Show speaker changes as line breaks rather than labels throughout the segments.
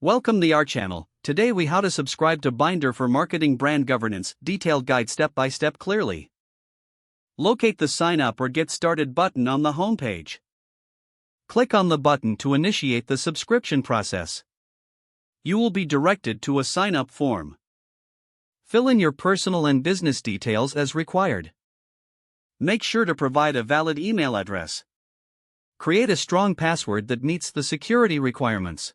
Welcome to our channel. Today we how to subscribe to Bynder for marketing brand governance, detailed guide step by step clearly. Locate the sign up or get started button on the home page. Click on the button to initiate the subscription process. You will be directed to a sign up form. Fill in your personal and business details as required. Make sure to provide a valid email address. Create a strong password that meets the security requirements.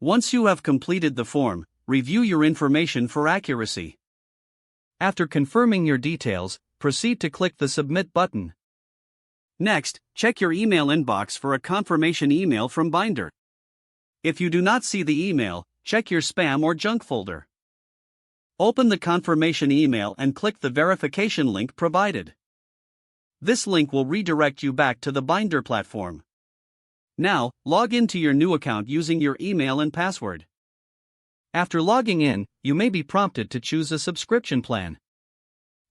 Once you have completed the form, review your information for accuracy. After confirming your details, proceed to click the Submit button. Next, check your email inbox for a confirmation email from Bynder. If you do not see the email, check your spam or junk folder. Open the confirmation email and click the verification link provided. This link will redirect you back to the Bynder platform. Now, log into your new account using your email and password. After logging in, you may be prompted to choose a subscription plan.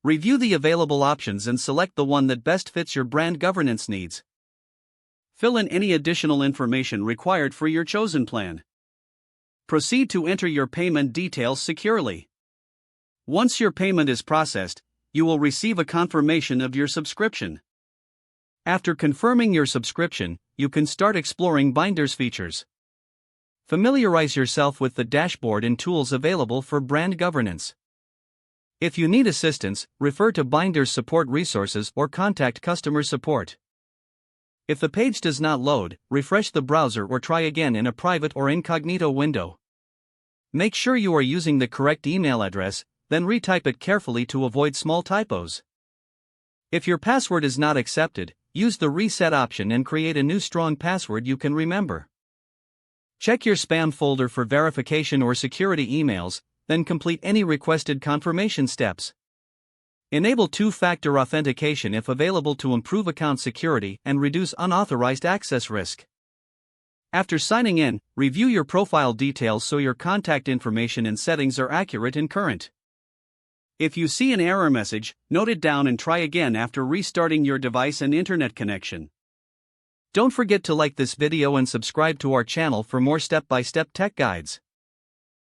Review the available options and select the one that best fits your brand governance needs. Fill in any additional information required for your chosen plan. Proceed to enter your payment details securely. Once your payment is processed, you will receive a confirmation of your subscription. After confirming your subscription, you can start exploring Bynder's features. Familiarize yourself with the dashboard and tools available for brand governance. If you need assistance, refer to Bynder's support resources or contact customer support. If the page does not load, refresh the browser or try again in a private or incognito window. Make sure you are using the correct email address, then retype it carefully to avoid small typos. If your password is not accepted, use the reset option and create a new strong password you can remember. Check your spam folder for verification or security emails, then complete any requested confirmation steps. Enable two-factor authentication if available to improve account security and reduce unauthorized access risk. After signing in, review your profile details so your contact information and settings are accurate and current. If you see an error message, note it down and try again after restarting your device and internet connection. Don't forget to like this video and subscribe to our channel for more step-by-step tech guides.